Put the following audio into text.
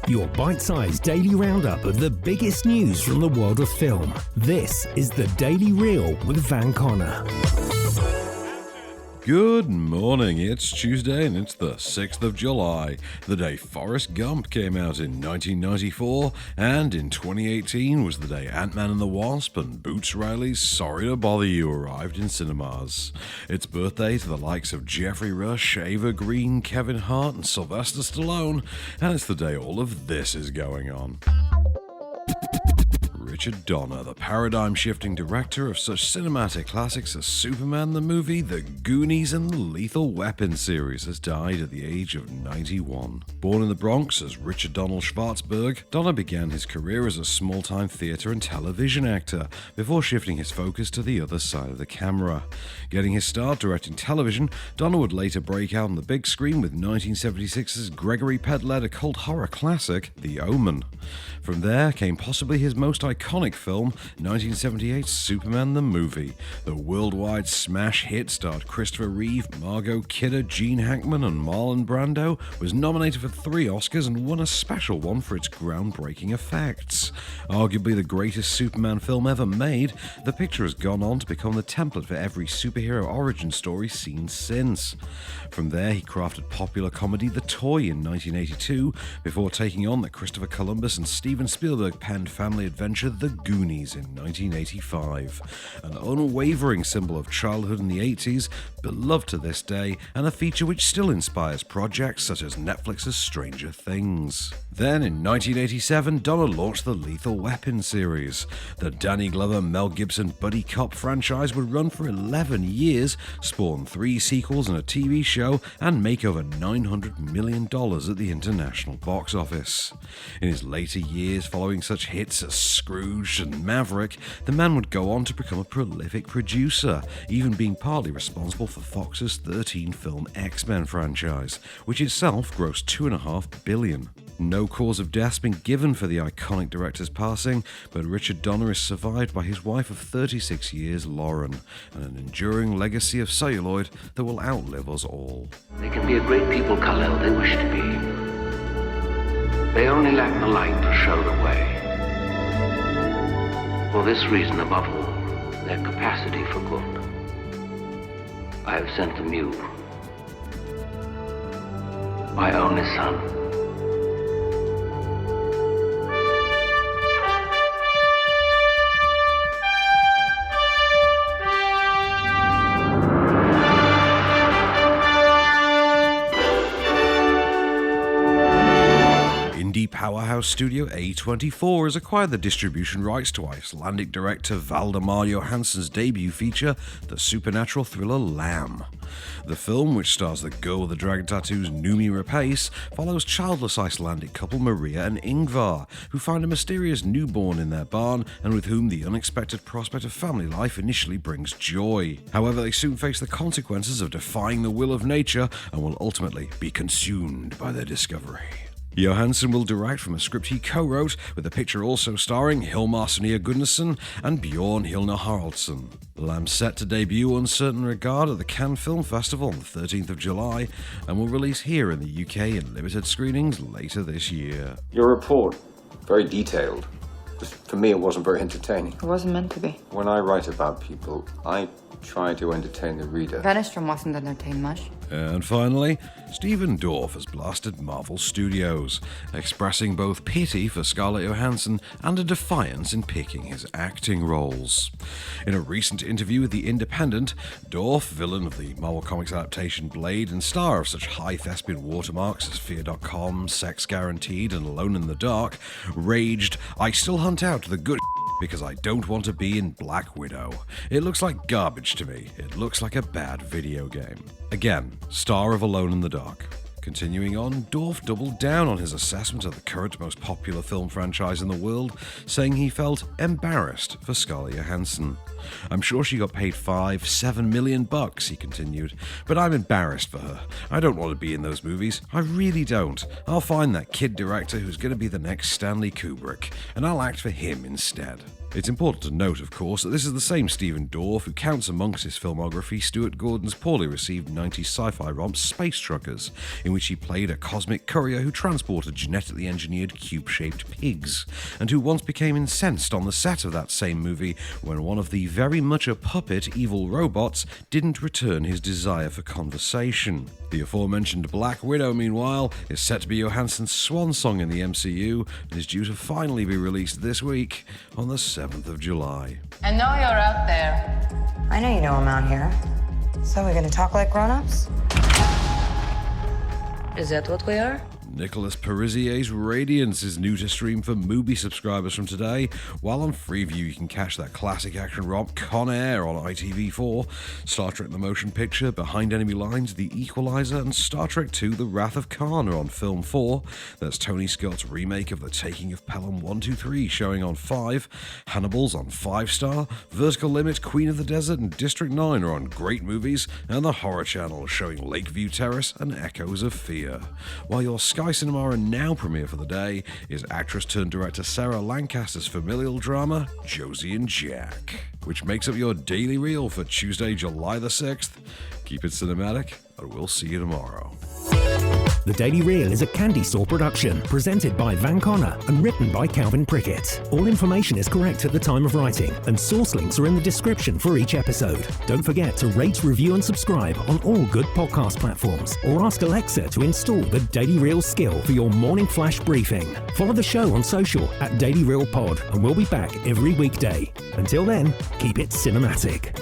your bite-sized daily roundup of the biggest news from the world of film. This is the Daily Reel with Van Connor. Good morning, it's Tuesday and it's the 6th of July, the day Forrest Gump came out in 1994, and in 2018 was the day Ant-Man and the Wasp and Boots Riley's Sorry to Bother You arrived in cinemas. It's birthday to the likes of Jeffrey Rush, Ava Green, Kevin Hart and Sylvester Stallone, and it's the day all of this is going on. Richard Donner, the paradigm-shifting director of such cinematic classics as Superman the movie, The Goonies and the Lethal Weapon series, has died at the age of 91. Born in the Bronx as Richard Donald Schwartzberg, Donner began his career as a small-time theater and television actor before shifting his focus to the other side of the camera. Getting his start directing television, Donner would later break out on the big screen with 1976's Gregory Peck-led occult horror classic, The Omen. From there came possibly his most iconic film, 1978's Superman the Movie. The worldwide smash hit starred Christopher Reeve, Margot Kidder, Gene Hackman and Marlon Brando, was nominated for 3 Oscars and won a special one for its groundbreaking effects. Arguably the greatest Superman film ever made, the picture has gone on to become the template for every superhero origin story seen since. From there he crafted popular comedy The Toy in 1982, before taking on the Christopher Columbus and Steven Spielberg penned family adventure The Goonies in 1985. An unwavering symbol of childhood in the 80s, beloved to this day, and a feature which still inspires projects such as Netflix's Stranger Things. Then in 1987, Donner launched the Lethal Weapon series. The Danny Glover, Mel Gibson buddy cop franchise would run for 11 years, spawn 3 sequels and a TV show, and make over $900 million at the international box office. In his later years, following such hits as Scrooge and Maverick, the man would go on to become a prolific producer, even being partly responsible for Fox's 13-film X-Men franchise, which itself grossed $2.5 billion. No cause of death has been given for the iconic director's passing, but Richard Donner is survived by his wife of 36 years, Lauren, and an enduring legacy of celluloid that will outlive us all. They can be a great people, Kal-El, they wish to be. They only lack the light to show the way. For this reason, above all, their capacity for good, I have sent them you, my only son. Powerhouse studio A24 has acquired the distribution rights to Icelandic director Valdemar Johansson's debut feature, the supernatural thriller Lamb. The film, which stars the girl with the dragon tattoos Noomi Rapace, follows childless Icelandic couple Maria and Ingvar, who find a mysterious newborn in their barn and with whom the unexpected prospect of family life initially brings joy. However, they soon face the consequences of defying the will of nature and will ultimately be consumed by their discovery. Johansson will direct from a script he co-wrote, with the picture also starring Hilmar Svenja Gunnarsson and Bjorn Hilner Haraldsson. Lamb's set to debut on certain regard at the Cannes Film Festival on the 13th of July and will release here in the UK in limited screenings later this year. Your report, very detailed. Just for me, it wasn't very entertaining. It wasn't meant to be. When I write about people, I try to entertain the reader. Venestrom wasn't entertained much. And finally, Stephen Dorff has blasted Marvel Studios, expressing both pity for Scarlett Johansson and a defiance in picking his acting roles. In a recent interview with The Independent, Dorff, villain of the Marvel Comics adaptation Blade and star of such high thespian watermarks as Fear.com, Sex Guaranteed and Alone in the Dark, raged, "I still hunt out the good because I don't want to be in Black Widow. It looks like garbage to me. It looks like a bad video game." Again, star of Alone in the Dark. Continuing on, Dorff doubled down on his assessment of the current most popular film franchise in the world, saying he felt embarrassed for Scarlett Johansson. "I'm sure she got paid $5-7 million, he continued, but I'm embarrassed for her. I don't want to be in those movies. I really don't. I'll find that kid director who's going to be the next Stanley Kubrick, and I'll act for him instead." It's important to note, of course, that this is the same Stephen Dorff who counts amongst his filmography Stuart Gordon's poorly received 90s sci-fi romp Space Truckers, in which he played a cosmic courier who transported genetically engineered cube-shaped pigs, and who once became incensed on the set of that same movie when one of the very much a puppet evil robots didn't return his desire for conversation. The aforementioned Black Widow, meanwhile, is set to be Johansson's swan song in the MCU and is due to finally be released this week on the 7th of July. I know you're out there. I know you know I'm out here. So we're gonna talk like grown-ups? Is that what we are? Nicholas Parisier's Radiance is new to stream for Mubi subscribers from today, while on Freeview you can catch that classic action romp Con Air on ITV4, Star Trek The Motion Picture, Behind Enemy Lines, The Equalizer, and Star Trek II The Wrath of Khan are on Film 4. There's Tony Scott's remake of The Taking of Pelham 123 showing on 5, Hannibal's on 5-Star, Vertical Limit, Queen of the Desert, and District 9 are on Great Movies, and the Horror Channel showing Lakeview Terrace and Echoes of Fear. While your Sky Cinema and Now premiere for the day is actress-turned-director Sarah Lancaster's familial drama, Josie and Jack, which makes up your daily reel for Tuesday, July the 6th. Keep it cinematic, and we'll see you tomorrow. The Daily Reel is a Candystore production, presented by Van Connor and written by Calvin Prickett. All information is correct at the time of writing, and source links are in the description for each episode. Don't forget to rate, review, and subscribe on all good podcast platforms, or ask Alexa to install the Daily Reel skill for your morning flash briefing. Follow the show on social at Daily Reel Pod, and we'll be back every weekday. Until then, keep it cinematic.